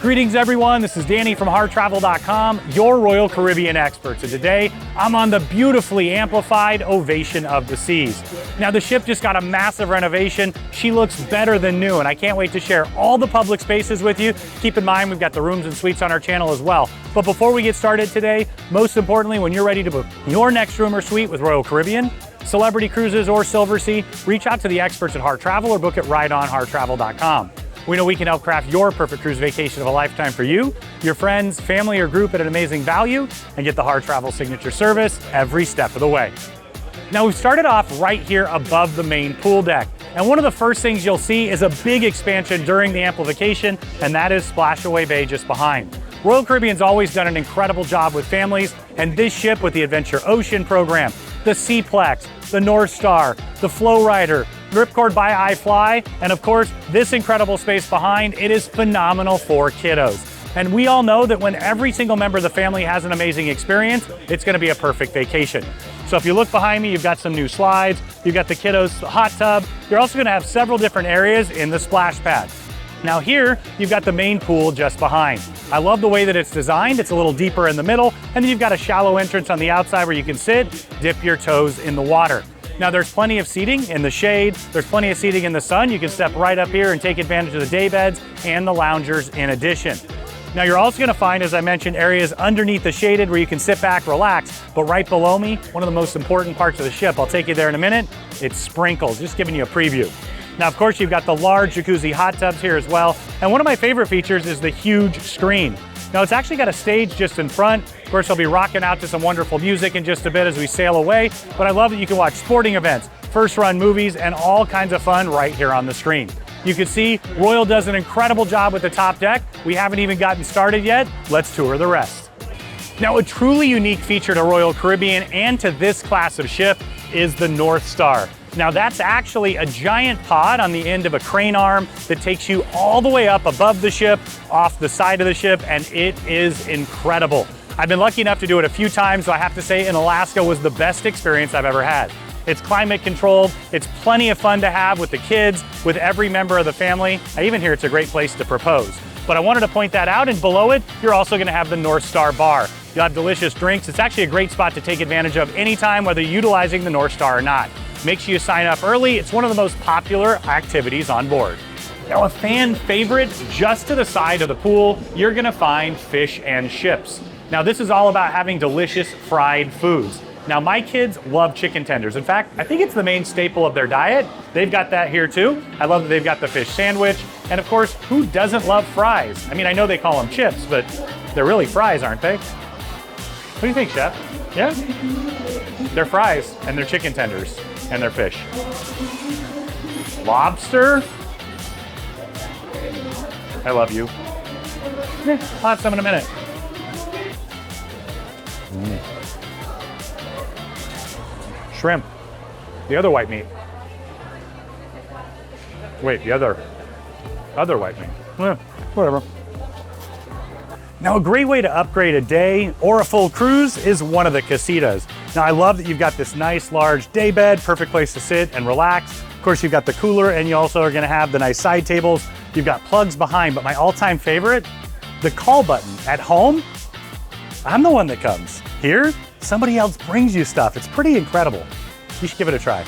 Greetings everyone, this is Danny from HarrTravel.com, your Royal Caribbean experts. And today, I'm on the beautifully amplified Ovation of the Seas. Now the ship just got a massive renovation. She looks better than new, and I can't wait to share all the public spaces with you. Keep in mind, we've got the rooms and suites on our channel as well. But before we get started today, most importantly, when you're ready to book your next room or suite with Royal Caribbean, Celebrity Cruises, or Silversea, reach out to the experts at Harr Travel or book it right on HarrTravel.com. We know we can help craft your perfect cruise vacation of a lifetime for you, your friends, family, or group at an amazing value, and get the Harr Travel signature service every step of the way. Now we've started off right here above the main pool deck. And one of the first things you'll see is a big expansion during the amplification, and that is Splashaway Bay just behind. Royal Caribbean's always done an incredible job with families, and this ship with the Adventure Ocean program, the Seaplex, the North Star, the FlowRider, RipCord by iFLY, and of course, this incredible space behind, it is phenomenal for kiddos. And we all know that when every single member of the family has an amazing experience, it's gonna be a perfect vacation. So if you look behind me, you've got some new slides, you've got the kiddos hot tub, you're also gonna have several different areas in the splash pad. Now here, you've got the main pool just behind. I love the way that it's designed. It's a little deeper in the middle, and then you've got a shallow entrance on the outside where you can sit, dip your toes in the water. Now there's plenty of seating in the shade, there's plenty of seating in the sun. You can step right up here and take advantage of the day beds and the loungers in addition. Now you're also gonna find, as I mentioned, areas underneath the shaded where you can sit back, relax, but right below me, one of the most important parts of the ship, I'll take you there in a minute, it's sprinkles, just giving you a preview. Now, of course, you've got the large jacuzzi hot tubs here as well. And one of my favorite features is the huge screen. Now, it's actually got a stage just in front. Of course, I'll be rocking out to some wonderful music in just a bit as we sail away. But I love that you can watch sporting events, first run movies, and all kinds of fun right here on the screen. You can see Royal does an incredible job with the top deck. We haven't even gotten started yet. Let's tour the rest. Now, a truly unique feature to Royal Caribbean and to this class of ship is the North Star. Now that's actually a giant pod on the end of a crane arm that takes you all the way up above the ship, off the side of the ship, and it is incredible. I've been lucky enough to do it a few times, so I have to say in Alaska was the best experience I've ever had. It's climate controlled, it's plenty of fun to have with the kids, with every member of the family. I even hear it's a great place to propose. But I wanted to point that out, and below it, you're also gonna have the North Star Bar. You'll have delicious drinks. It's actually a great spot to take advantage of anytime, whether you're utilizing the North Star or not. Make sure you sign up early. It's one of the most popular activities on board. Now, a fan favorite, just to the side of the pool, you're gonna find fish and chips. Now, this is all about having delicious fried foods. Now, my kids love chicken tenders. In fact, I think it's the main staple of their diet. They've got that here too. I love that they've got the fish sandwich. And of course, who doesn't love fries? I mean, I know they call them chips, but they're really fries, aren't they? What do you think, Chef? Yeah? They're fries, and they're chicken tenders, and they're fish. Lobster? I love you. I'll have some in a minute. Shrimp, the other white meat. Wait, the other white meat. Whatever. Now, a great way to upgrade a day or a full cruise is one of the Casitas. Now, I love that you've got this nice large day bed, perfect place to sit and relax. Of course, you've got the cooler, and you also are gonna have the nice side tables. You've got plugs behind, but my all-time favorite, the call button. At home, I'm the one that comes. Here, somebody else brings you stuff. It's pretty incredible. You should give it a try.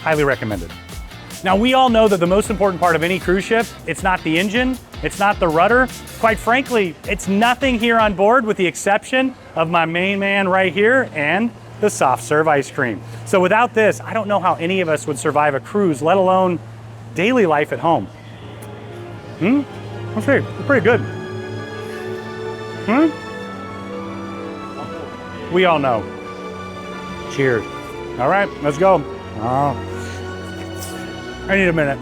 Highly recommended. Now, we all know that the most important part of any cruise ship, it's not the engine, it's not the rudder. Quite frankly, it's nothing here on board with the exception of my main man right here and the soft serve ice cream. So without this, I don't know how any of us would survive a cruise, let alone daily life at home. Okay, pretty good. We all know. Cheers. All right, let's go. I need a minute.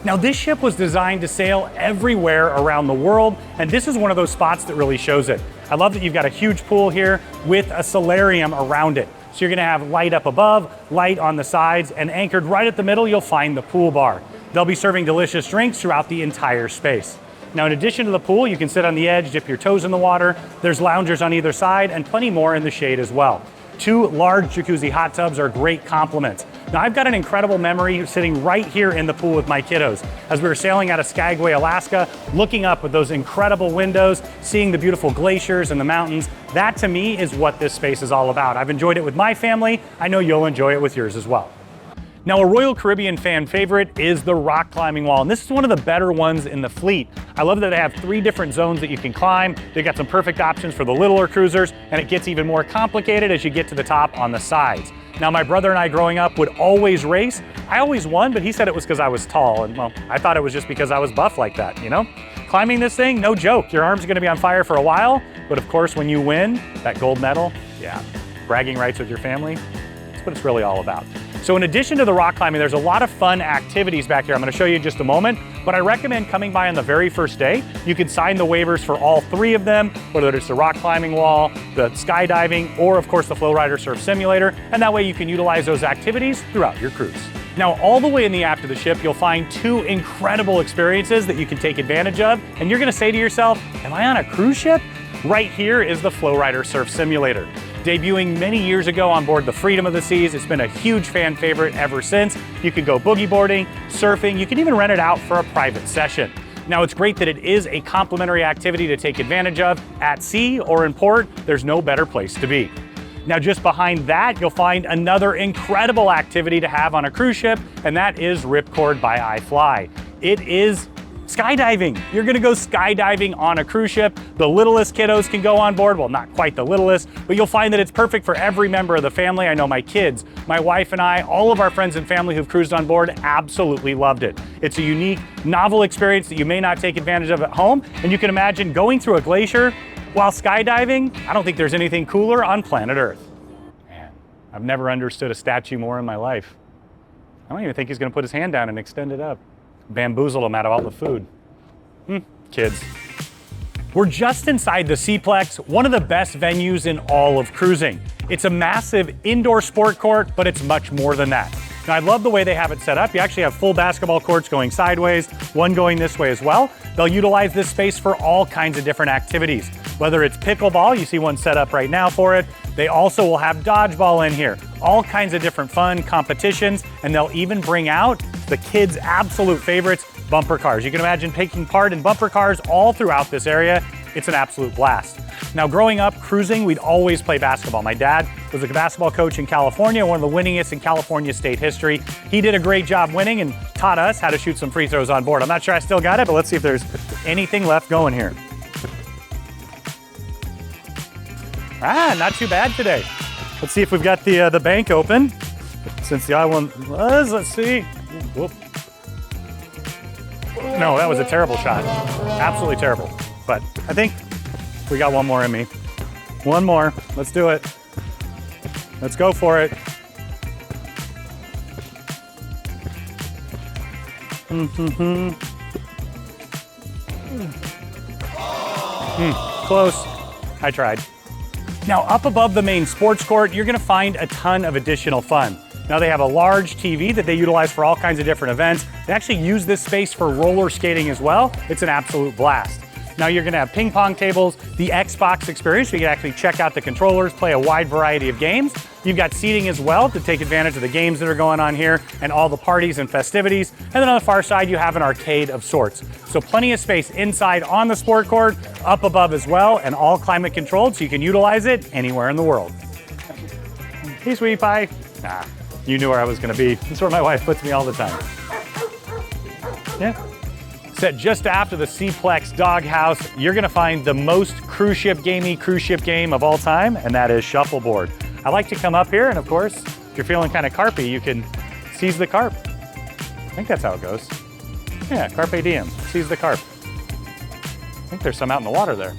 Now, this ship was designed to sail everywhere around the world, and this is one of those spots that really shows it. I love that you've got a huge pool here with a solarium around it. So you're gonna have light up above, light on the sides, and anchored right at the middle, you'll find the pool bar. They'll be serving delicious drinks throughout the entire space. Now, in addition to the pool, you can sit on the edge, dip your toes in the water. There's loungers on either side and plenty more in the shade as well. 2 large jacuzzi hot tubs are great complements. Now I've got an incredible memory sitting right here in the pool with my kiddos as we were sailing out of Skagway, Alaska, looking up with those incredible windows, seeing the beautiful glaciers and the mountains. That to me is what this space is all about. I've enjoyed it with my family. I know you'll enjoy it with yours as well. Now, a Royal Caribbean fan favorite is the rock climbing wall, and this is one of the better ones in the fleet. I love that they have 3 different zones that you can climb. They've got some perfect options for the littler cruisers, and it gets even more complicated as you get to the top on the sides. Now, my brother and I growing up would always race. I always won, but he said it was because I was tall, and well, I thought it was just because I was buff like that, you know? Climbing this thing, no joke. Your arms are gonna be on fire for a while, but of course, when you win that gold medal, yeah, bragging rights with your family, that's what it's really all about. So in addition to the rock climbing, there's a lot of fun activities back here. I'm gonna show you in just a moment, but I recommend coming by on the very first day. You can sign the waivers for all 3 of them, whether it's the rock climbing wall, the skydiving, or of course the FlowRider Surf Simulator, and that way you can utilize those activities throughout your cruise. Now, all the way in the aft of the ship, you'll find 2 incredible experiences that you can take advantage of, and you're gonna say to yourself, am I on a cruise ship? Right here is the FlowRider Surf Simulator. Debuting many years ago on board the Freedom of the Seas, it's been a huge fan favorite ever since. You can go boogie boarding, surfing, you can even rent it out for a private session. Now, it's great that it is a complimentary activity to take advantage of at sea or in port. There's no better place to be. Now, just behind that, you'll find another incredible activity to have on a cruise ship, and that is RipCord by iFLY. It is skydiving. You're gonna go skydiving on a cruise ship. The littlest kiddos can go on board. Well, not quite the littlest, but you'll find that it's perfect for every member of the family. I know my kids, my wife and I, all of our friends and family who've cruised on board absolutely loved it. It's a unique, novel experience that you may not take advantage of at home, and you can imagine going through a glacier while skydiving. I don't think there's anything cooler on planet Earth. Man, I've never understood a statue more in my life. I don't even think he's gonna put his hand down and extend it up. Bamboozled them out of all the food. Kids. We're just inside the Seaplex, one of the best venues in all of cruising. It's a massive indoor sport court, but it's much more than that. Now, I love the way they have it set up. You actually have full basketball courts going sideways, one going this way as well. They'll utilize this space for all kinds of different activities. Whether it's pickleball, you see one set up right now for it. They also will have dodgeball in here. All kinds of different fun competitions, and they'll even bring out the kids' absolute favorites, bumper cars. You can imagine taking part in bumper cars all throughout this area. It's an absolute blast. Now, growing up cruising, we'd always play basketball. My dad was a basketball coach in California, one of the winningest in California state history. He did a great job winning and taught us how to shoot some free throws on board. I'm not sure I still got it, but let's see if there's anything left going here. Not too bad today. Let's see if we've got the bank open. Since the other one was, let's see. Whoop. No, that was a terrible shot. Absolutely terrible. But I think we got one more in me. One more. Let's do it. Let's go for it. Close. I tried. Now, up above the main sports court, you're gonna find a ton of additional fun. Now, they have a large TV that they utilize for all kinds of different events. They actually use this space for roller skating as well. It's an absolute blast. Now, you're gonna have ping pong tables, the Xbox experience, where you can actually check out the controllers, play a wide variety of games. You've got seating as well to take advantage of the games that are going on here and all the parties and festivities. And then on the far side, you have an arcade of sorts. So plenty of space inside on the sport court, up above as well, and all climate controlled, so you can utilize it anywhere in the world. Hey, sweetie pie. You knew where I was gonna be. This is where my wife puts me all the time. Yeah. Set just after the Seaplex Doghouse, you're gonna find the most cruise ship gamey cruise ship game of all time, and that is shuffleboard. I like to come up here, and of course, if you're feeling kind of carpy, you can seize the carp. I think that's how it goes. Yeah, carpe diem, seize the carp. I think there's some out in the water there.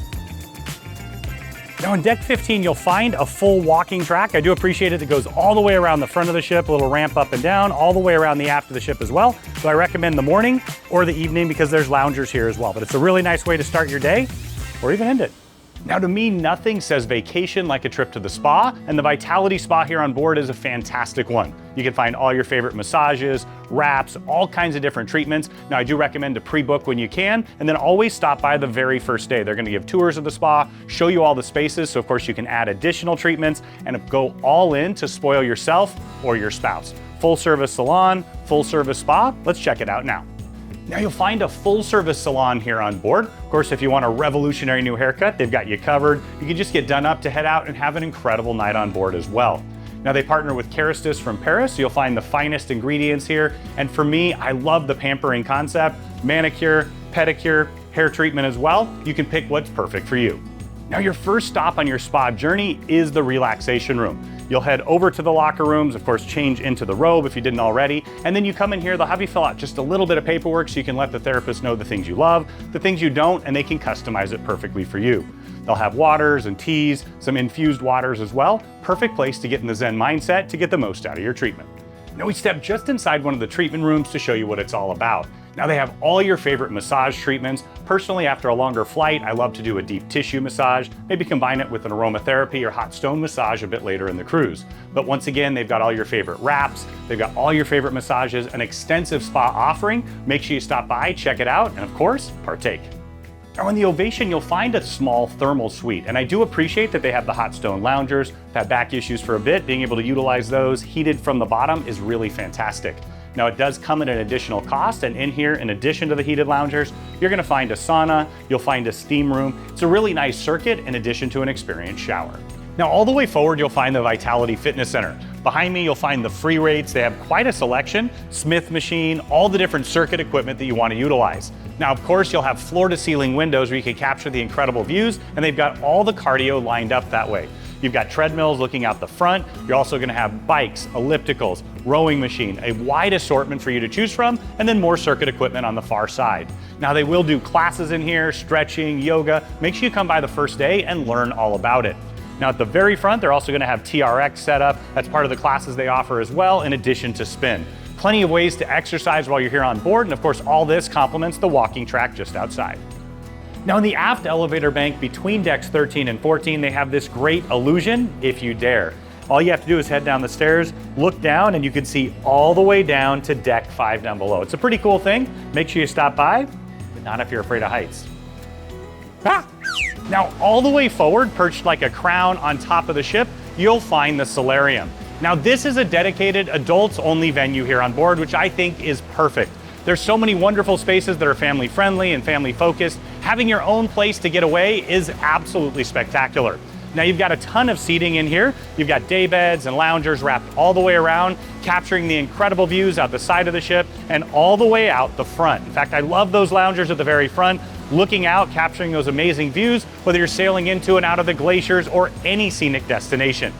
Now on deck 15, you'll find a full walking track. I do appreciate it. It goes all the way around the front of the ship, a little ramp up and down, all the way around the aft of the ship as well. So I recommend the morning or the evening because there's loungers here as well. But it's a really nice way to start your day or even end it. Now to me, nothing says vacation like a trip to the spa, and the Vitality Spa here on board is a fantastic one. You can find all your favorite massages, wraps, all kinds of different treatments. Now I do recommend to pre-book when you can, and then always stop by the very first day. They're gonna give tours of the spa, show you all the spaces, so of course you can add additional treatments and go all in to spoil yourself or your spouse. Full service salon, full service spa, let's check it out now. Now you'll find a full service salon here on board. Of course, if you want a revolutionary new haircut, they've got you covered. You can just get done up to head out and have an incredible night on board as well. Now they partner with Casitas from Paris, so you'll find the finest ingredients here. And for me, I love the pampering concept, manicure, pedicure, hair treatment as well. You can pick what's perfect for you. Now your first stop on your spa journey is the relaxation room. You'll head over to the locker rooms, of course, change into the robe if you didn't already, and then you come in here, they'll have you fill out just a little bit of paperwork so you can let the therapist know the things you love, the things you don't, and they can customize it perfectly for you. They'll have waters and teas, some infused waters as well. Perfect place to get in the Zen mindset to get the most out of your treatment. Now we step just inside one of the treatment rooms to show you what it's all about. Now they have all your favorite massage treatments. Personally, after a longer flight, I love to do a deep tissue massage, maybe combine it with an aromatherapy or hot stone massage a bit later in the cruise. But once again, they've got all your favorite wraps, they've got all your favorite massages, an extensive spa offering. Make sure you stop by, check it out, and of course, partake. Now in the Ovation, you'll find a small thermal suite, and I do appreciate that they have the hot stone loungers. I've had back issues for a bit, being able to utilize those heated from the bottom is really fantastic. Now it does come at an additional cost, and in here, in addition to the heated loungers, you're gonna find a sauna, you'll find a steam room. It's a really nice circuit in addition to an experienced shower. Now all the way forward, you'll find the Vitality Fitness Center. Behind me, you'll find the free weights. They have quite a selection, Smith machine, all the different circuit equipment that you want to utilize. Now, of course, you'll have floor to ceiling windows where you can capture the incredible views, and they've got all the cardio lined up that way. You've got treadmills looking out the front. You're also gonna have bikes, ellipticals, rowing machine, a wide assortment for you to choose from, and then more circuit equipment on the far side. Now they will do classes in here, stretching, yoga. Make sure you come by the first day and learn all about it. Now at the very front, they're also gonna have TRX set up. That's part of the classes they offer as well, in addition to spin. Plenty of ways to exercise while you're here on board, and of course all this complements the walking track just outside. Now in the aft elevator bank between decks 13 and 14, they have this great illusion, if you dare. All you have to do is head down the stairs, look down, and you can see all the way down to deck 5 down below. It's a pretty cool thing. Make sure you stop by, but not if you're afraid of heights. Ah! Now all the way forward, perched like a crown on top of the ship, you'll find the Solarium. Now this is a dedicated adults-only venue here on board, which I think is perfect. There's so many wonderful spaces that are family friendly and family focused. Having your own place to get away is absolutely spectacular. Now you've got a ton of seating in here. You've got day beds and loungers wrapped all the way around, capturing the incredible views out the side of the ship and all the way out the front. In fact, I love those loungers at the very front, looking out, capturing those amazing views, whether you're sailing into and out of the glaciers or any scenic destination.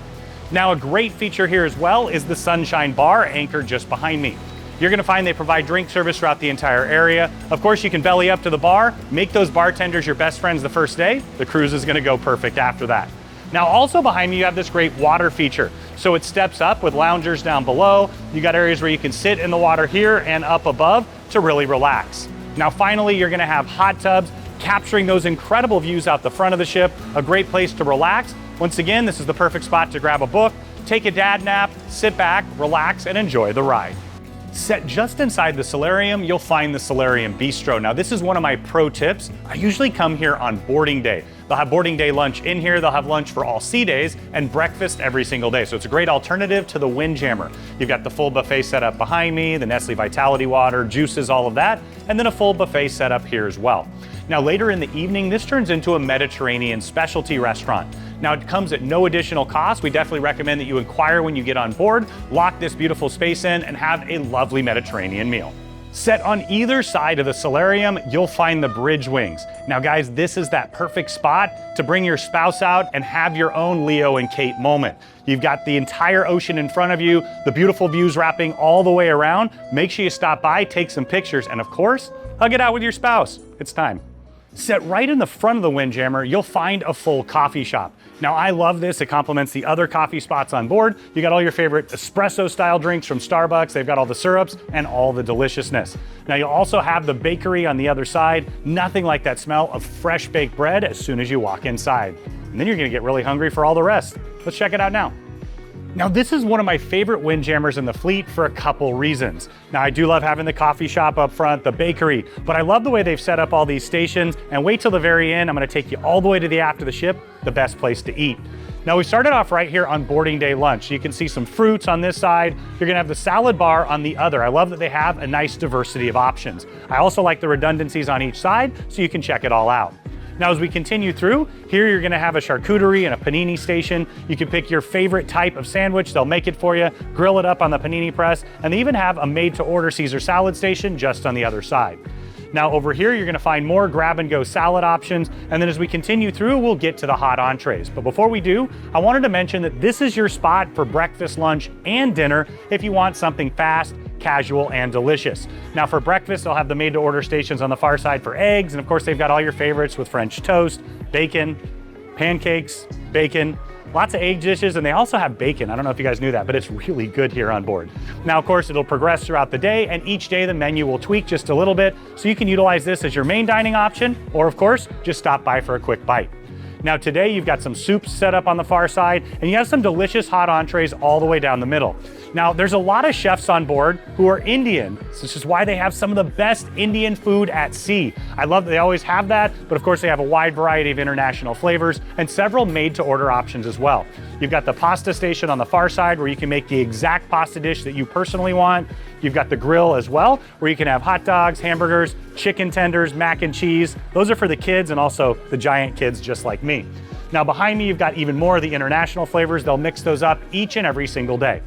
Now a great feature here as well is the Sunshine Bar anchored just behind me. You're gonna find they provide drink service throughout the entire area. Of course, you can belly up to the bar, make those bartenders your best friends the first day. The cruise is gonna go perfect after that. Now also behind me, you have this great water feature. So it steps up with loungers down below. You got areas where you can sit in the water here and up above to really relax. Now finally, you're gonna have hot tubs, capturing those incredible views out the front of the ship, a great place to relax. Once again, this is the perfect spot to grab a book, take a dad nap, sit back, relax, and enjoy the ride. Set just inside the Solarium, you'll find the Solarium Bistro. Now this is one of my pro tips. I usually come here on boarding day. They'll have boarding day lunch in here, they'll have lunch for all sea days, and breakfast every single day. So it's a great alternative to the Windjammer. You've got the full buffet set up behind me, the Nestle Vitality water, juices, all of that, and then a full buffet set up here as well. Now later in the evening, this turns into a Mediterranean specialty restaurant. Now it comes at no additional cost. We definitely recommend that you inquire when you get on board, lock this beautiful space in, and have a lovely Mediterranean meal. Set on either side of the Solarium, you'll find the bridge wings. Now guys, this is that perfect spot to bring your spouse out and have your own Leo and Kate moment. You've got the entire ocean in front of you, the beautiful views wrapping all the way around. Make sure you stop by, take some pictures, and of course, hug it out with your spouse. It's time. Set right in the front of the Windjammer, you'll find a full coffee shop. Now I love this, it complements the other coffee spots on board. You got all your favorite espresso style drinks from Starbucks, they've got all the syrups and all the deliciousness. Now you'll also have the bakery on the other side, nothing like that smell of fresh baked bread as soon as you walk inside. And then you're gonna get really hungry for all the rest. Let's check it out now. Now this is one of my favorite Windjammers in the fleet for a couple reasons. Now I do love having the coffee shop up front, the bakery, but I love the way they've set up all these stations, and wait till the very end, I'm gonna take you all the way to the aft of the ship, the best place to eat. Now we started off right here on boarding day lunch. You can see some fruits on this side. You're gonna have the salad bar on the other. I love that they have a nice diversity of options. I also like the redundancies on each side, so you can check it all out. Now, as we continue through, here you're gonna have a charcuterie and a panini station. You can pick your favorite type of sandwich, they'll make it for you, grill it up on the panini press, and they even have a made-to-order Caesar salad station just on the other side. Now over here, you're gonna find more grab-and-go salad options, and then as we continue through, we'll get to the hot entrees. But before we do, I wanted to mention that this is your spot for breakfast, lunch, and dinner if you want something fast, casual, and delicious. Now for breakfast, they'll have the made-to-order stations on the far side for eggs, and of course they've got all your favorites with French toast, bacon, pancakes, bacon, lots of egg dishes, and they also have bacon. I don't know if you guys knew that, but it's really good here on board. Now, of course, it'll progress throughout the day, and each day the menu will tweak just a little bit, so you can utilize this as your main dining option, or of course, just stop by for a quick bite. Now today, you've got some soups set up on the far side, and you have some delicious hot entrees all the way down the middle. Now, there's a lot of chefs on board who are Indian. So this is why they have some of the best Indian food at sea. I love that they always have that, but of course they have a wide variety of international flavors and several made-to-order options as well. You've got the pasta station on the far side where you can make the exact pasta dish that you personally want. You've got the grill as well, where you can have hot dogs, hamburgers, chicken tenders, mac and cheese. Those are for the kids and also the giant kids just like me. Now behind me, you've got even more of the international flavors. They'll mix those up each and every single day.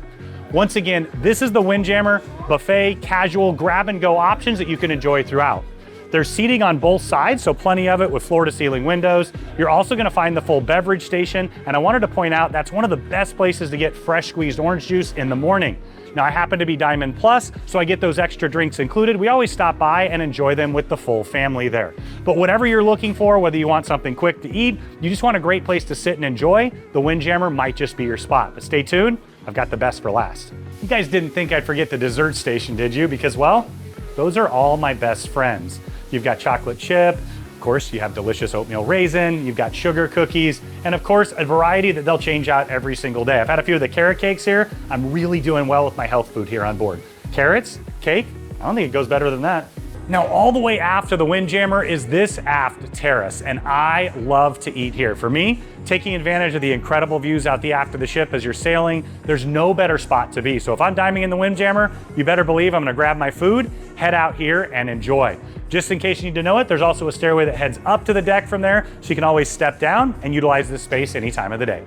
Once again, this is the Windjammer buffet, casual grab-and-go options that you can enjoy throughout. There's seating on both sides, so plenty of it with floor-to-ceiling windows. You're also gonna find the full beverage station, and I wanted to point out that's one of the best places to get fresh squeezed orange juice in the morning. Now I happen to be Diamond Plus, so I get those extra drinks included. We always stop by and enjoy them with the full family there. But whatever you're looking for, whether you want something quick to eat, you just want a great place to sit and enjoy, the Windjammer might just be your spot. But stay tuned, I've got the best for last. You guys didn't think I'd forget the dessert station, did you? Because, well, those are all my best friends. You've got chocolate chip, of course you have delicious oatmeal raisin, you've got sugar cookies, and of course a variety that they'll change out every single day. I've had a few of the carrot cakes here. I'm really doing well with my health food here on board. Carrots, cake, I don't think it goes better than that. Now, all the way aft of the Windjammer is this aft terrace, and I love to eat here. For me, taking advantage of the incredible views out the aft of the ship as you're sailing, there's no better spot to be. So if I'm diving in the Windjammer, you better believe I'm gonna grab my food, head out here and enjoy. Just in case you need to know it, there's also a stairway that heads up to the deck from there, so you can always step down and utilize this space any time of the day.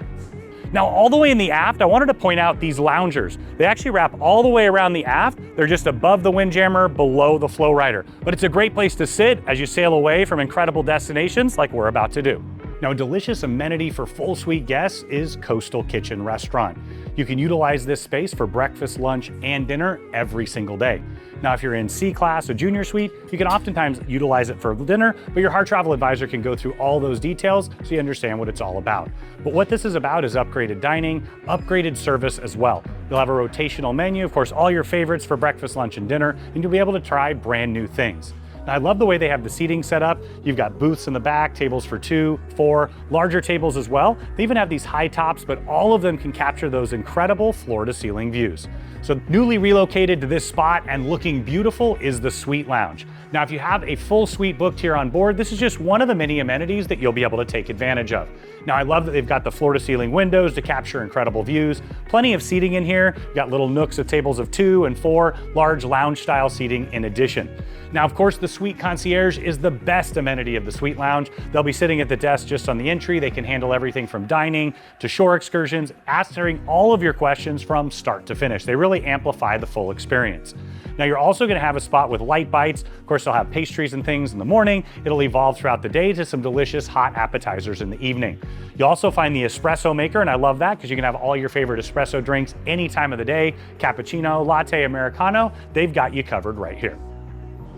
Now, all the way in the aft, I wanted to point out these loungers. They actually wrap all the way around the aft. They're just above the Windjammer, below the FlowRider. But it's a great place to sit as you sail away from incredible destinations like we're about to do. Now, a delicious amenity for full suite guests is Coastal Kitchen Restaurant. You can utilize this space for breakfast, lunch, and dinner every single day. Now, if you're in C class or junior suite, you can oftentimes utilize it for dinner, but your Harr travel advisor can go through all those details so you understand what it's all about. But what this is about is upgraded dining, upgraded service as well. You'll have a rotational menu, of course, all your favorites for breakfast, lunch, and dinner, and you'll be able to try brand new things. Now, I love the way they have the seating set up. You've got booths in the back, tables for 2, 4, larger tables as well. They even have these high tops, but all of them can capture those incredible floor-to-ceiling views. So newly relocated to this spot and looking beautiful is the Suite Lounge. Now, if you have a full suite booked here on board, this is just one of the many amenities that you'll be able to take advantage of. Now, I love that they've got the floor-to-ceiling windows to capture incredible views. Plenty of seating in here. You've got little nooks of tables of 2 and 4, large lounge-style seating in addition. Now, of course, the Suite Concierge is the best amenity of the Suite Lounge. They'll be sitting at the desk just on the entry. They can handle everything from dining to shore excursions, answering all of your questions from start to finish. They really amplify the full experience. Now, you're also gonna have a spot with light bites. Of course, they'll have pastries and things in the morning. It'll evolve throughout the day to some delicious hot appetizers in the evening. You'll also find the espresso maker, and I love that because you can have all your favorite espresso drinks any time of the day. Cappuccino, latte, Americano, they've got you covered right here.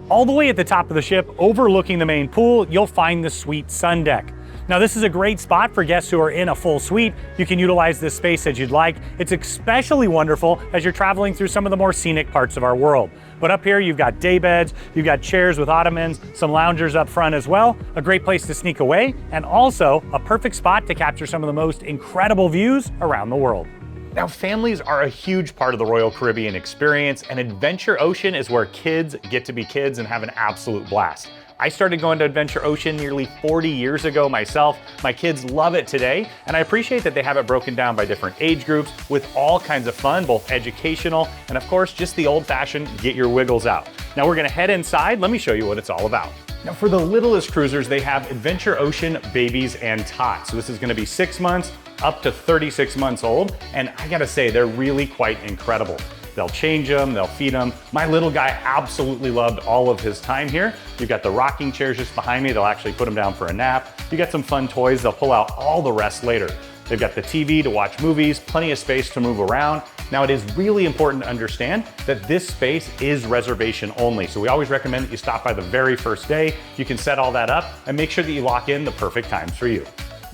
All the way at the top of the ship, overlooking the main pool, you'll find the suite sun deck. Now this is a great spot for guests who are in a full suite. You can utilize this space as you'd like. It's especially wonderful as you're traveling through some of the more scenic parts of our world. But up here, you've got day beds, you've got chairs with ottomans, some loungers up front as well, a great place to sneak away, and also a perfect spot to capture some of the most incredible views around the world. Now, families are a huge part of the Royal Caribbean experience, and Adventure Ocean is where kids get to be kids and have an absolute blast. I started going to Adventure Ocean nearly 40 years ago myself. My kids love it today, and I appreciate that they have it broken down by different age groups with all kinds of fun, both educational and of course, just the old-fashioned get your wiggles out. Now we're gonna head inside. Let me show you what it's all about. Now for the littlest cruisers, they have Adventure Ocean Babies and Tots. So this is gonna be 6 months up to 36 months old, and I gotta say, they're really quite incredible. They'll change them, they'll feed them. My little guy absolutely loved all of his time here. You've got the rocking chairs just behind me. They'll actually put him down for a nap. You got some fun toys. They'll pull out all the rest later. They've got the TV to watch movies, plenty of space to move around. Now it is really important to understand that this space is reservation only. So we always recommend that you stop by the very first day. You can set all that up and make sure that you lock in the perfect times for you.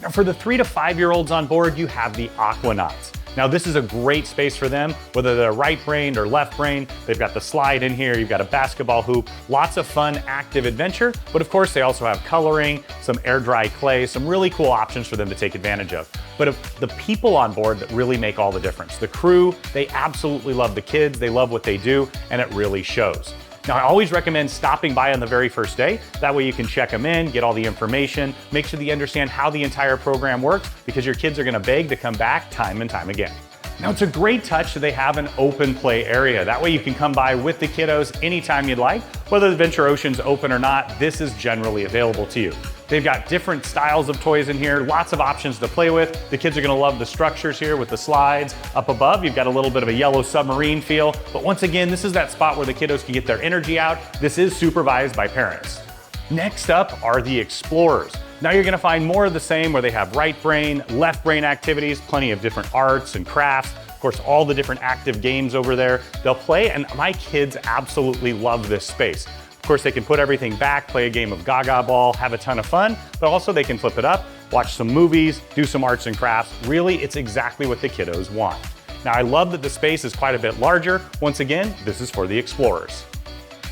Now for the 3 to 5-year-olds on board, you have the Aquanauts. Now this is a great space for them, whether they're right-brained or left-brained. They've got the slide in here, you've got a basketball hoop, lots of fun, active adventure, but of course they also have coloring, some air-dry clay, some really cool options for them to take advantage of. But of the people on board that really make all the difference. The crew, they absolutely love the kids, they love what they do, and it really shows. Now, I always recommend stopping by on the very first day. That way you can check them in, get all the information, make sure that you understand how the entire program works, because your kids are gonna beg to come back time and time again. Now, it's a great touch that they have an open play area. That way you can come by with the kiddos anytime you'd like. Whether Adventure Ocean's open or not, this is generally available to you. They've got different styles of toys in here, lots of options to play with. The kids are gonna love the structures here with the slides. Up above, you've got a little bit of a yellow submarine feel. But once again, this is that spot where the kiddos can get their energy out. This is supervised by parents. Next up are the Explorers. Now you're gonna find more of the same where they have right brain, left brain activities, plenty of different arts and crafts. Of course, all the different active games over there. They'll play, and my kids absolutely love this space. Of course, they can put everything back, play a game of Gaga Ball, have a ton of fun, but also they can flip it up, watch some movies, do some arts and crafts. Really, it's exactly what the kiddos want. Now, I love that the space is quite a bit larger. Once again, this is for the Explorers.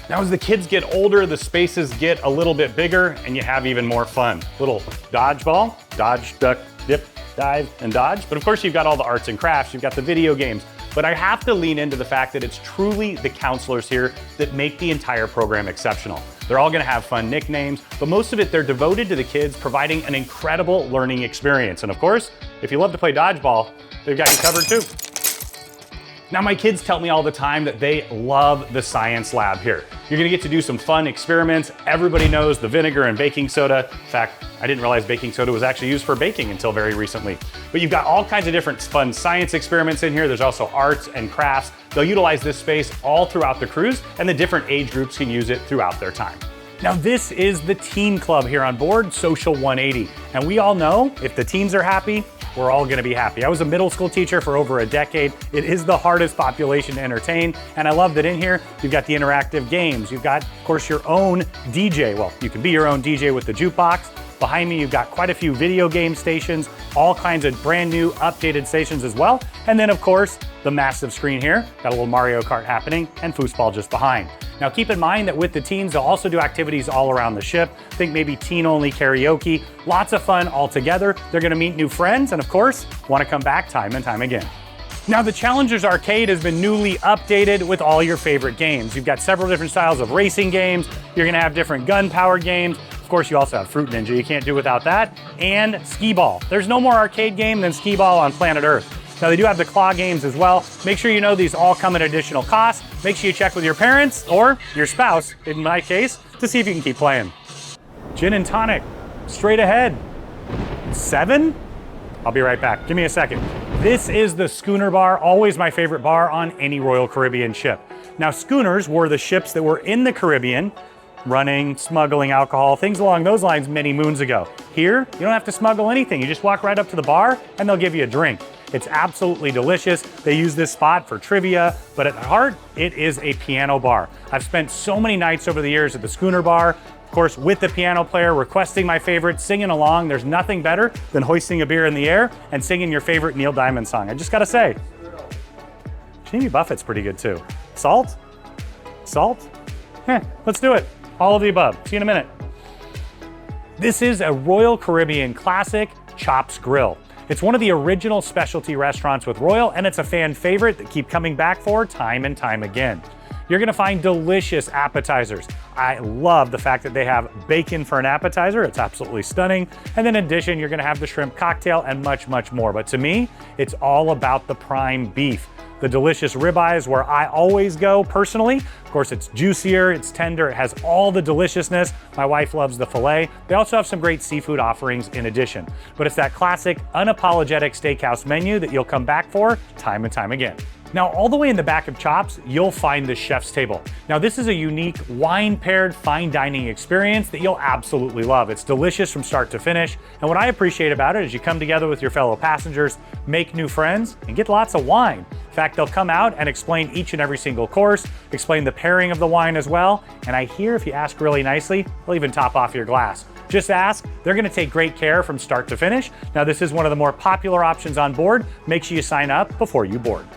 Now, as the kids get older, the spaces get a little bit bigger and you have even more fun. Little dodgeball, dodge, duck, dip, dive, and dodge. But of course, you've got all the arts and crafts, you've got the video games. But I have to lean into the fact that it's truly the counselors here that make the entire program exceptional. They're all gonna have fun nicknames, but most of it, they're devoted to the kids, providing an incredible learning experience. And of course, if you love to play dodgeball, they've got you covered too. Now, my kids tell me all the time that they love the science lab here. You're gonna get to do some fun experiments. Everybody knows the vinegar and baking soda. In fact, I didn't realize baking soda was actually used for baking until very recently. But you've got all kinds of different fun science experiments in here. There's also arts and crafts. They'll utilize this space all throughout the cruise, and the different age groups can use it throughout their time. Now, this is the teen club here on board, Social 180. And we all know if the teens are happy, we're all gonna be happy. I was a middle school teacher for over a decade. It is the hardest population to entertain. And I love that in here, you've got the interactive games. You've got, of course, your own DJ. Well, you can be your own DJ with the jukebox. Behind me, you've got quite a few video game stations, all kinds of brand new updated stations as well. And then of course, the massive screen here, got a little Mario Kart happening and foosball just behind. Now keep in mind that with the teens, they'll also do activities all around the ship. Think maybe teen only karaoke, lots of fun all together. They're gonna meet new friends and of course, wanna come back time and time again. Now the Challengers Arcade has been newly updated with all your favorite games. You've got several different styles of racing games. You're gonna have different gun-powered games. Of course, you also have Fruit Ninja, you can't do without that, and Skee Ball. There's no more arcade game than Skee Ball on planet Earth. Now they do have the claw games as well. Make sure you know these all come at additional costs. Make sure you check with your parents or your spouse, in my case, to see if you can keep playing. Gin and tonic, straight ahead. 7? I'll be right back, give me a second. This is the Schooner Bar, always my favorite bar on any Royal Caribbean ship. Now schooners were the ships that were in the Caribbean, running, smuggling alcohol, things along those lines many moons ago. Here, you don't have to smuggle anything. You just walk right up to the bar and they'll give you a drink. It's absolutely delicious. They use this spot for trivia, but at heart, it is a piano bar. I've spent so many nights over the years at the Schooner Bar, of course, with the piano player, requesting my favorite, singing along. There's nothing better than hoisting a beer in the air and singing your favorite Neil Diamond song. I just gotta say, Jimmy Buffett's pretty good too. Salt? Salt? Let's do it. All of the above. See you in a minute. This is a Royal Caribbean classic, Chops Grille. It's one of the original specialty restaurants with Royal, and it's a fan favorite that keep coming back for time and time again. You're gonna find delicious appetizers. I love the fact that they have bacon for an appetizer. It's absolutely stunning. And then in addition, you're gonna have the shrimp cocktail and much, much more. But to me, it's all about the prime beef. The delicious ribeyes where I always go personally. Of course, it's juicier, it's tender, it has all the deliciousness. My wife loves the filet. They also have some great seafood offerings in addition. But it's that classic, unapologetic steakhouse menu that you'll come back for time and time again. Now, all the way in the back of Chops, you'll find the chef's table. Now, this is a unique wine-paired fine dining experience that you'll absolutely love. It's delicious from start to finish. And what I appreciate about it is you come together with your fellow passengers, make new friends, and get lots of wine. In fact, they'll come out and explain each and every single course, explain the pairing of the wine as well. And I hear if you ask really nicely, they'll even top off your glass. Just ask, they're gonna take great care from start to finish. Now, this is one of the more popular options on board. Make sure you sign up before you board.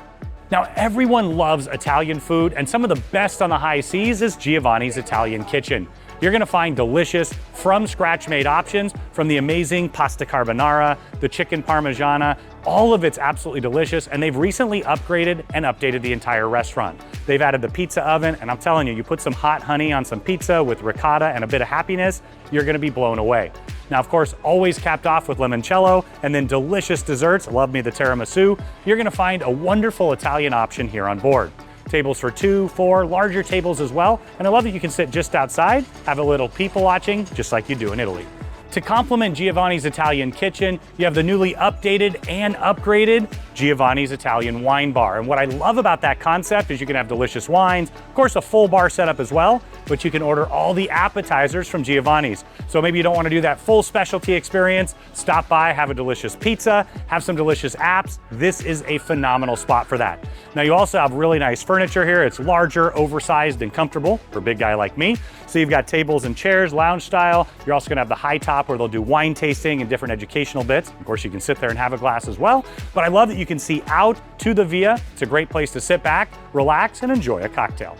Now, everyone loves Italian food, and some of the best on the high seas is Giovanni's Italian Kitchen. You're gonna find delicious, from-scratch made options from the amazing pasta carbonara, the chicken parmigiana. All of it's absolutely delicious, and they've recently upgraded and updated the entire restaurant. They've added the pizza oven, and I'm telling you, you put some hot honey on some pizza with ricotta and a bit of happiness, you're gonna be blown away. Now, of course, always capped off with limoncello and then delicious desserts. Love me the tiramisu. You're gonna find a wonderful Italian option here on board. Tables for 2, 4, larger tables as well. And I love that you can sit just outside, have a little people watching, just like you do in Italy. To complement Giovanni's Italian Kitchen, you have the newly updated and upgraded Giovanni's Italian Wine Bar. And what I love about that concept is you can have delicious wines, of course a full bar setup as well, but you can order all the appetizers from Giovanni's. So maybe you don't want to do that full specialty experience, stop by, have a delicious pizza, have some delicious apps. This is a phenomenal spot for that. Now you also have really nice furniture here. It's larger, oversized, and comfortable for a big guy like me. So you've got tables and chairs, lounge style. You're also gonna have the high top where they'll do wine tasting and different educational bits. Of course, you can sit there and have a glass as well. But I love that you can see out to the via. It's a great place to sit back, relax, and enjoy a cocktail.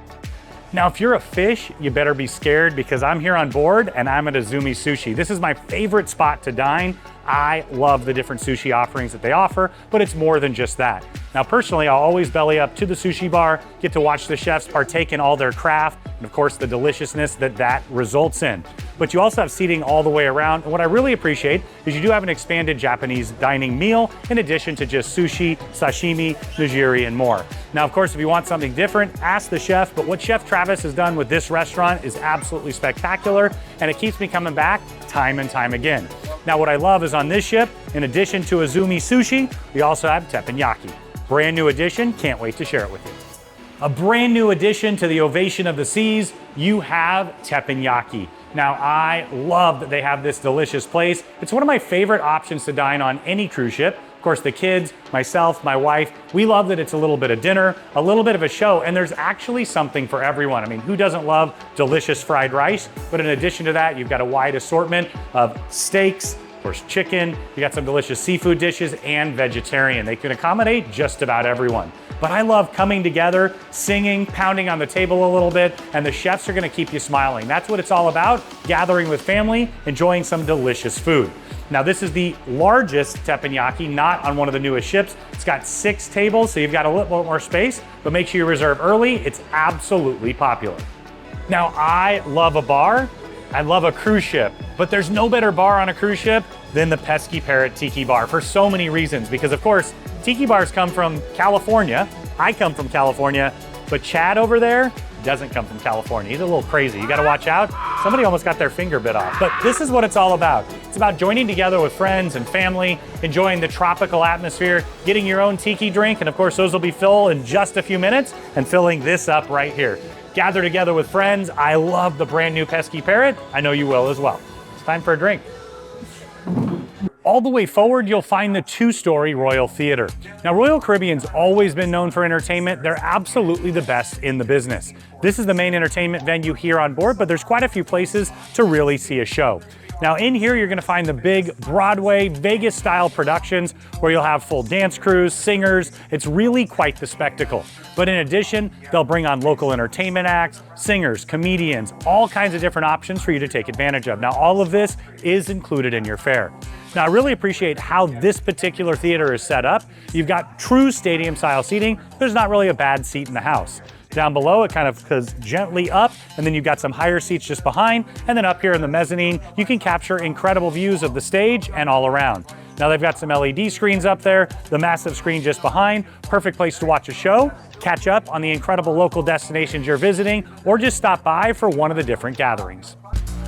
Now, if you're a fish, you better be scared because I'm here on board and I'm at Izumi Sushi. This is my favorite spot to dine. I love the different sushi offerings that they offer, but it's more than just that. Now, personally, I'll always belly up to the sushi bar, get to watch the chefs partake in all their craft, and of course, the deliciousness that results in. But you also have seating all the way around. And what I really appreciate is you do have an expanded Japanese dining meal in addition to just sushi, sashimi, nigiri, and more. Now, of course, if you want something different, ask the chef, but what Chef Travis has done with this restaurant is absolutely spectacular, and it keeps me coming back time and time again. Now, what I love is on this ship, in addition to Izumi Sushi, we also have Teppanyaki. Brand new addition, can't wait to share it with you. A brand new addition to the Ovation of the Seas, you have Teppanyaki. Now, I love that they have this delicious place. It's one of my favorite options to dine on any cruise ship. Of course, the kids, myself, my wife, we love that it's a little bit of dinner, a little bit of a show, and there's actually something for everyone. I mean, who doesn't love delicious fried rice? But in addition to that, you've got a wide assortment of steaks, of course, chicken, you got some delicious seafood dishes, and vegetarian. They can accommodate just about everyone. But I love coming together, singing, pounding on the table a little bit, and the chefs are gonna keep you smiling. That's what it's all about, gathering with family, enjoying some delicious food. Now, this is the largest teppanyaki, not on one of the newest ships. It's got 6 tables, so you've got a little bit more space, but make sure you reserve early. It's absolutely popular. Now, I love a bar. I love a cruise ship, but there's no better bar on a cruise ship than the Pesky Parrot Tiki Bar for so many reasons. Because of course, Tiki bars come from California. I come from California, but Chad over there doesn't come from California. He's a little crazy. You gotta watch out. Somebody almost got their finger bit off. But this is what it's all about. It's about joining together with friends and family, enjoying the tropical atmosphere, getting your own tiki drink, and of course those will be filled in just a few minutes, and filling this up right here. Gather together with friends. I love the brand new Pesky Parrot. I know you will as well. It's time for a drink. All the way forward, you'll find the two-story Royal Theater. Now, Royal Caribbean's always been known for entertainment. They're absolutely the best in the business. This is the main entertainment venue here on board, but there's quite a few places to really see a show. Now in here, you're gonna find the big Broadway, Vegas-style productions where you'll have full dance crews, singers. It's really quite the spectacle. But in addition, they'll bring on local entertainment acts, singers, comedians, all kinds of different options for you to take advantage of. Now, all of this is included in your fare. Now, I really appreciate how this particular theater is set up. You've got true stadium-style seating. There's not really a bad seat in the house. Down below, it kind of goes gently up, and then you've got some higher seats just behind, and then up here in the mezzanine, you can capture incredible views of the stage and all around. Now they've got some LED screens up there, the massive screen just behind, perfect place to watch a show, catch up on the incredible local destinations you're visiting, or just stop by for one of the different gatherings.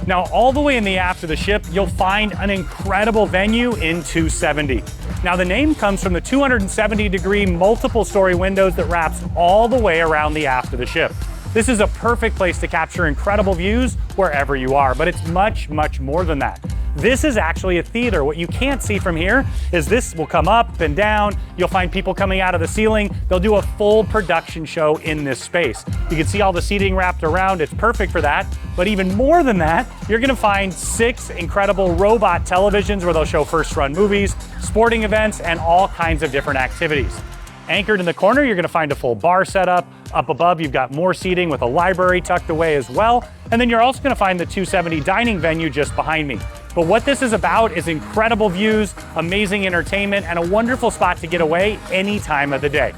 Now, all the way in the aft of the ship, you'll find an incredible venue in 270. Now, the name comes from the 270-degree multiple-story windows that wraps all the way around the aft of the ship. This is a perfect place to capture incredible views wherever you are, but it's much, much more than that. This is actually a theater. What you can't see from here is this will come up and down. You'll find people coming out of the ceiling. They'll do a full production show in this space. You can see all the seating wrapped around. It's perfect for that. But even more than that, you're gonna find 6 incredible robot televisions where they'll show first-run movies, sporting events, and all kinds of different activities. Anchored in the corner, you're gonna find a full bar setup. Up above, you've got more seating with a library tucked away as well. And then you're also gonna find the 270 dining venue just behind me. But what this is about is incredible views, amazing entertainment, and a wonderful spot to get away any time of the day.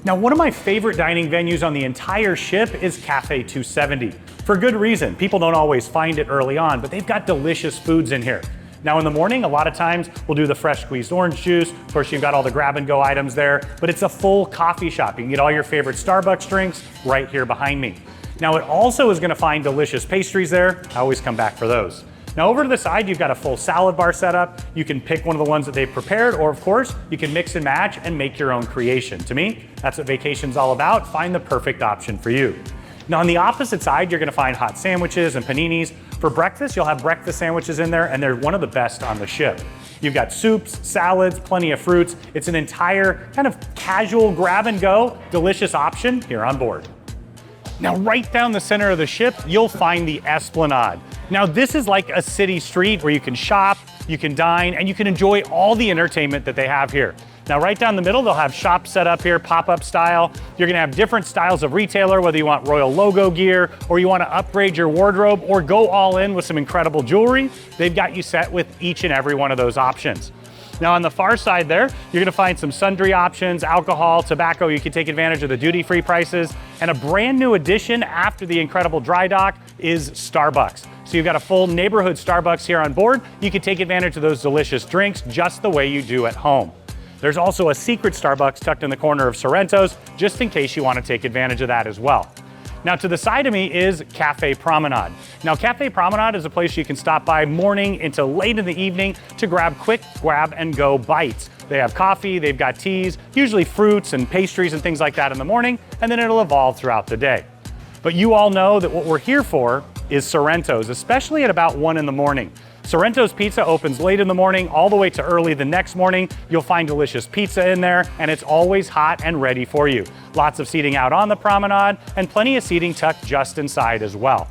Now, one of my favorite dining venues on the entire ship is Cafe 270. For good reason. People don't always find it early on, but they've got delicious foods in here. Now in the morning, a lot of times we'll do the fresh squeezed orange juice. Of course, you've got all the grab and go items there, but it's a full coffee shop. You can get all your favorite Starbucks drinks right here behind me. Now it also is gonna find delicious pastries there. I always come back for those. Now over to the side, you've got a full salad bar setup. You can pick one of the ones that they've prepared, or of course, you can mix and match and make your own creation. To me, that's what vacation's all about. Find the perfect option for you. Now on the opposite side, you're gonna find hot sandwiches and paninis. For breakfast, you'll have breakfast sandwiches in there, and they're one of the best on the ship. You've got soups, salads, plenty of fruits. It's an entire kind of casual grab and go, delicious option here on board. Now right down the center of the ship, you'll find the Esplanade. Now this is like a city street where you can shop, you can dine, and you can enjoy all the entertainment that they have here. Now right down the middle, they'll have shops set up here, pop-up style. You're gonna have different styles of retailer, whether you want Royal logo gear, or you wanna upgrade your wardrobe, or go all in with some incredible jewelry. They've got you set with each and every one of those options. Now on the far side there, you're gonna find some sundry options, alcohol, tobacco. You can take advantage of the duty-free prices. And a brand new addition after the incredible dry dock is Starbucks. So you've got a full neighborhood Starbucks here on board. You can take advantage of those delicious drinks just the way you do at home. There's also a secret Starbucks tucked in the corner of Sorrento's, just in case you want to take advantage of that as well. Now to the side of me is Cafe Promenade. Now Cafe Promenade is a place you can stop by morning into late in the evening to grab quick grab and go bites. They have coffee, they've got teas, usually fruits and pastries and things like that in the morning, and then it'll evolve throughout the day. But you all know that what we're here for is Sorrento's, especially at about 1 in the morning. Sorrento's Pizza opens late in the morning all the way to early the next morning. You'll find delicious pizza in there, and it's always hot and ready for you. Lots of seating out on the promenade and plenty of seating tucked just inside as well.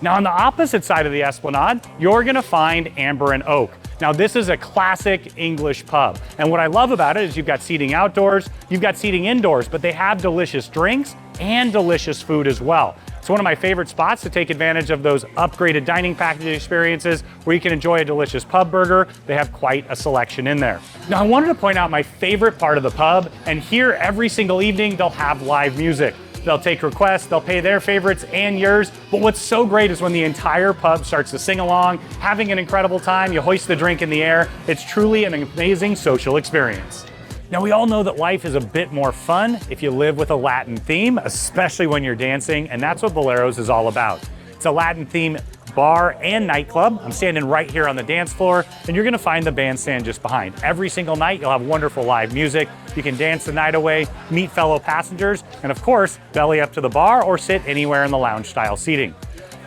Now on the opposite side of the Esplanade, you're gonna find Amber and Oak. Now this is a classic English pub. And what I love about it is you've got seating outdoors, you've got seating indoors, but they have delicious drinks and delicious food as well. It's one of my favorite spots to take advantage of those upgraded dining package experiences where you can enjoy a delicious pub burger. They have quite a selection in there. Now I wanted to point out my favorite part of the pub, and here every single evening they'll have live music. They'll take requests, they'll pay their favorites and yours, but what's so great is when the entire pub starts to sing along, having an incredible time, you hoist the drink in the air. It's truly an amazing social experience. Now we all know that life is a bit more fun if you live with a Latin theme, especially when you're dancing, and that's what Boleros is all about. It's a Latin theme bar and nightclub. I'm standing right here on the dance floor, and you're gonna find the bandstand just behind. Every single night you'll have wonderful live music. You can dance the night away, meet fellow passengers, and of course, belly up to the bar or sit anywhere in the lounge style seating.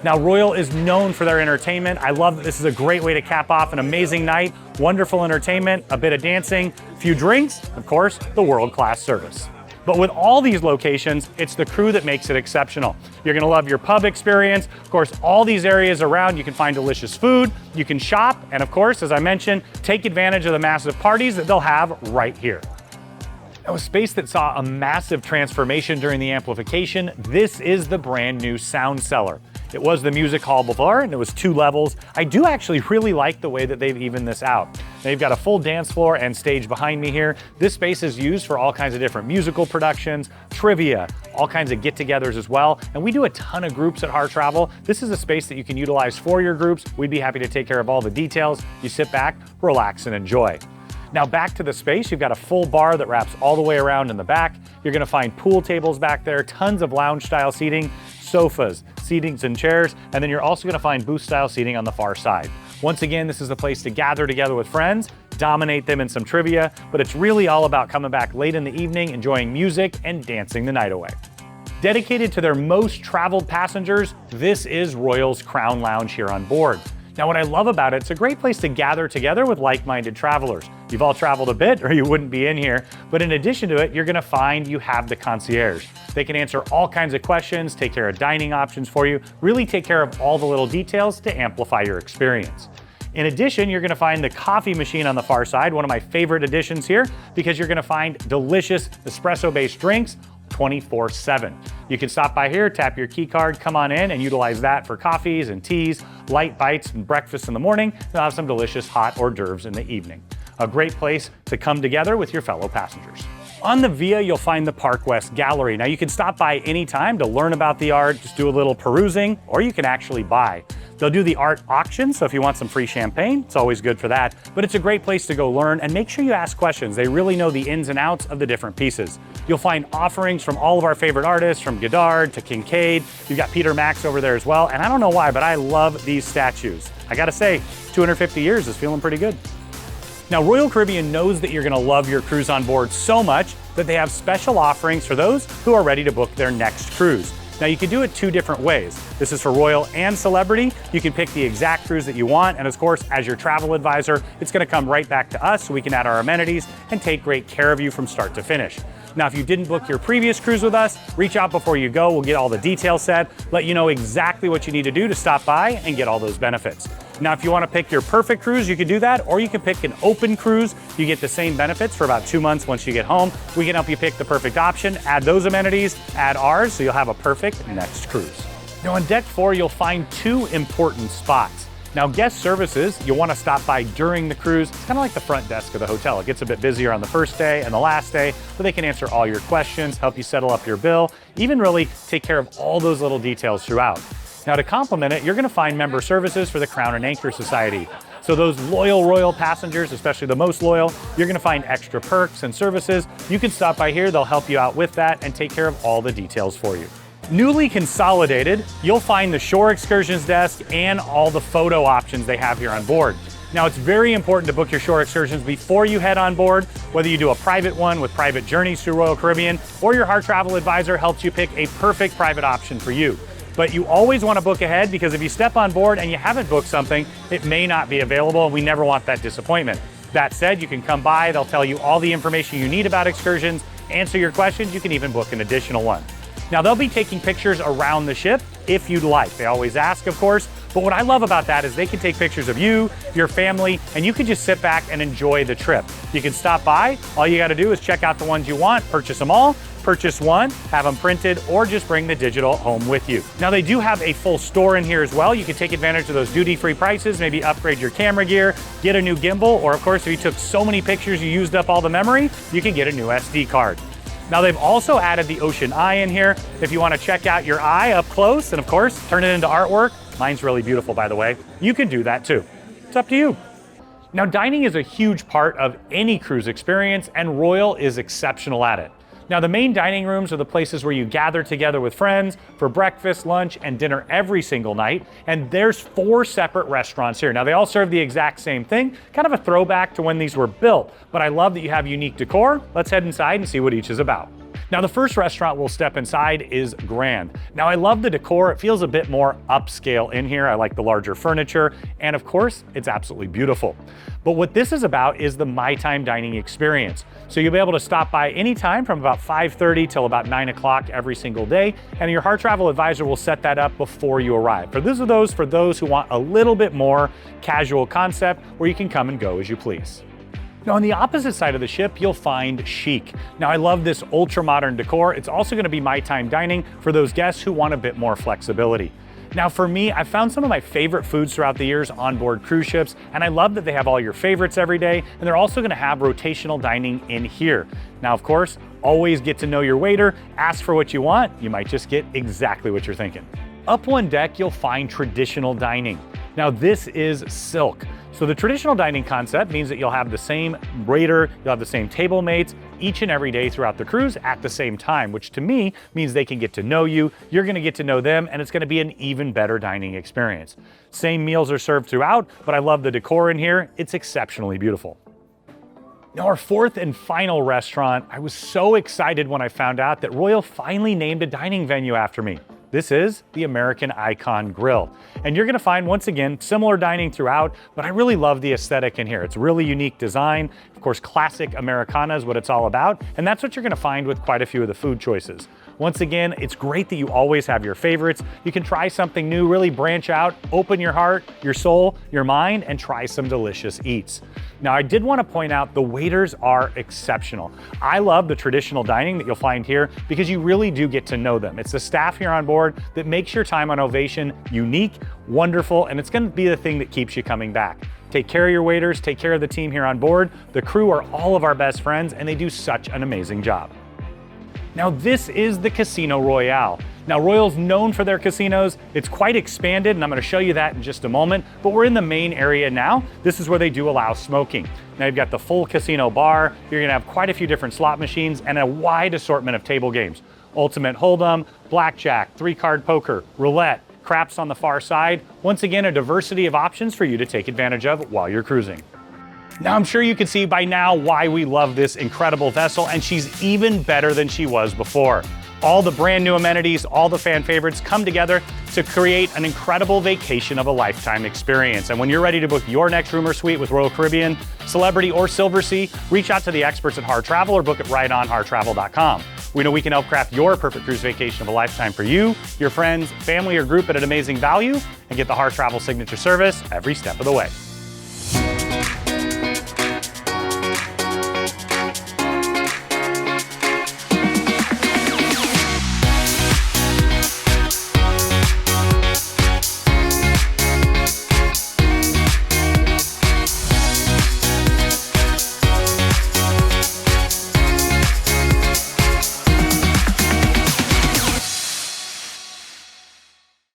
Now, Royal is known for their entertainment. I love that this is a great way to cap off an amazing night. Wonderful entertainment, a bit of dancing, a few drinks, of course, the world-class service. But with all these locations, it's the crew that makes it exceptional. You're gonna love your pub experience. Of course, all these areas around, you can find delicious food, you can shop, and of course, as I mentioned, take advantage of the massive parties that they'll have right here. Now, a space that saw a massive transformation during the amplification, this is the brand new Sound Cellar. It was the music hall before, and it was 2 levels. I do actually really like the way that they've evened this out. Now, you've got a full dance floor and stage behind me here. This space is used for all kinds of different musical productions, trivia, all kinds of get-togethers as well. And we do a ton of groups at Harr Travel. This is a space that you can utilize for your groups. We'd be happy to take care of all the details. You sit back, relax, and enjoy. Now back to the space, you've got a full bar that wraps all the way around in the back. You're gonna find pool tables back there, tons of lounge style seating, sofas, seatings and chairs, and then you're also gonna find booth style seating on the far side. Once again, this is a place to gather together with friends, dominate them in some trivia, but it's really all about coming back late in the evening, enjoying music and dancing the night away. Dedicated to their most traveled passengers, this is Royal's Crown Lounge here on board. Now, what I love about it, it's a great place to gather together with like-minded travelers. You've all traveled a bit or you wouldn't be in here, but in addition to it, you're gonna find you have the concierge. They can answer all kinds of questions, take care of dining options for you, really take care of all the little details to amplify your experience. In addition, you're gonna find the coffee machine on the far side, one of my favorite additions here, because you're gonna find delicious espresso-based drinks 24/7. You can stop by here, tap your key card, come on in and utilize that for coffees and teas, light bites and breakfast in the morning, and have some delicious hot hors d'oeuvres in the evening. A great place to come together with your fellow passengers. On the Via, you'll find the Park West Gallery. Now you can stop by anytime to learn about the art, just do a little perusing, or you can actually buy. They'll do the art auction, so if you want some free champagne, it's always good for that. But it's a great place to go learn and make sure you ask questions. They really know the ins and outs of the different pieces. You'll find offerings from all of our favorite artists, from Godard to Kincaid. You've got Peter Max over there as well. And I don't know why, but I love these statues. I gotta say, 250 years is feeling pretty good. Now, Royal Caribbean knows that you're gonna love your cruise on board so much that they have special offerings for those who are ready to book their next cruise. Now, you can do it 2 different ways. This is for Royal and Celebrity. You can pick the exact cruise that you want, and of course, as your travel advisor, it's gonna come right back to us so we can add our amenities and take great care of you from start to finish. Now, if you didn't book your previous cruise with us, reach out before you go. We'll get all the details set, let you know exactly what you need to do to stop by and get all those benefits. Now, if you want to pick your perfect cruise, you can do that, or you can pick an open cruise. You get the same benefits for about 2 months once you get home. We can help you pick the perfect option, add those amenities, add ours, so you'll have a perfect next cruise. Now, on Deck 4, you'll find 2 important spots. Now, guest services, you'll want to stop by during the cruise. It's kind of like the front desk of the hotel. It gets a bit busier on the first day and the last day, but they can answer all your questions, help you settle up your bill, even really take care of all those little details throughout. Now, to complement it, you're gonna find member services for the Crown and Anchor Society. So those loyal Royal passengers, especially the most loyal, you're gonna find extra perks and services. You can stop by here, they'll help you out with that and take care of all the details for you. Newly consolidated, you'll find the shore excursions desk and all the photo options they have here on board. Now, it's very important to book your shore excursions before you head on board, whether you do a private one with private journeys through Royal Caribbean, or your Harr Travel advisor helps you pick a perfect private option for you. But you always want to book ahead, because if you step on board and you haven't booked something, it may not be available, and we never want that disappointment. That said, you can come by, they'll tell you all the information you need about excursions, answer your questions, you can even book an additional one. Now, they'll be taking pictures around the ship if you'd like. They always ask, of course, but what I love about that is they can take pictures of you, your family, and you can just sit back and enjoy the trip. You can stop by, all you gotta do is check out the ones you want, purchase them all, purchase one, have them printed, or just bring the digital home with you. Now, they do have a full store in here as well. You can take advantage of those duty-free prices, maybe upgrade your camera gear, get a new gimbal, or of course, if you took so many pictures you used up all the memory, you can get a new SD card. Now, they've also added the Ocean Eye in here. If you want to check out your eye up close and of course, turn it into artwork, mine's really beautiful, by the way, you can do that too. It's up to you. Now, dining is a huge part of any cruise experience, and Royal is exceptional at it. Now, the main dining rooms are the places where you gather together with friends for breakfast, lunch, and dinner every single night. And there's 4 separate restaurants here. Now, they all serve the exact same thing, kind of a throwback to when these were built. But I love that you have unique decor. Let's head inside and see what each is about. Now, the first restaurant we'll step inside is Grand. Now, I love the decor. It feels a bit more upscale in here. I like the larger furniture, and of course, it's absolutely beautiful. But what this is about is the My Time dining experience. So you'll be able to stop by anytime from about 5:30 till about 9 o'clock every single day, and your Harr Travel advisor will set that up before you arrive. For those who want a little bit more casual concept where you can come and go as you please. Now, on the opposite side of the ship, you'll find Chic. Now, I love this ultra-modern decor. It's also going to be My Time dining for those guests who want a bit more flexibility. Now, for me, I've found some of my favorite foods throughout the years on board cruise ships, and I love that they have all your favorites every day, and they're also going to have rotational dining in here. Now, of course, always get to know your waiter, ask for what you want. You might just get exactly what you're thinking. Up one deck, you'll find traditional dining. Now, this is silk. So the traditional dining concept means that you'll have the same waiter, you'll have the same table mates each and every day throughout the cruise at the same time, which to me means they can get to know you, you're gonna get to know them, and it's gonna be an even better dining experience. Same meals are served throughout, but I love the decor in here. It's exceptionally beautiful. Now, our fourth and final restaurant, I was so excited when I found out that Royal finally named a dining venue after me. This is the American Icon Grille. And you're gonna find, once again, similar dining throughout, but I really love the aesthetic in here. It's really unique design. Of course, classic Americana is what it's all about, and that's what you're gonna find with quite a few of the food choices. Once again, it's great that you always have your favorites. You can try something new, really branch out, open your heart, your soul, your mind, and try some delicious eats. Now, I did want to point out the waiters are exceptional. I love the traditional dining that you'll find here because you really do get to know them. It's the staff here on board that makes your time on Ovation unique, wonderful, and it's going to be the thing that keeps you coming back. Take care of your waiters, take care of the team here on board. The crew are all of our best friends, and they do such an amazing job. Now, this is the Casino Royale. Now, Royal's known for their casinos. It's quite expanded, and I'm gonna show you that in just a moment, but we're in the main area now. This is where they do allow smoking. Now, you've got the full casino bar. You're gonna have quite a few different slot machines and a wide assortment of table games. Ultimate Hold'em, Blackjack, 3-card poker, roulette, craps on the far side. Once again, a diversity of options for you to take advantage of while you're cruising. Now, I'm sure you can see by now why we love this incredible vessel, and she's even better than she was before. All the brand new amenities, all the fan favorites come together to create an incredible vacation of a lifetime experience. And when you're ready to book your next room or suite with Royal Caribbean, Celebrity, or Silversea, reach out to the experts at Harr Travel or book it right on harrtravel.com. We know we can help craft your perfect cruise vacation of a lifetime for you, your friends, family, or group at an amazing value, and get the Harr Travel signature service every step of the way.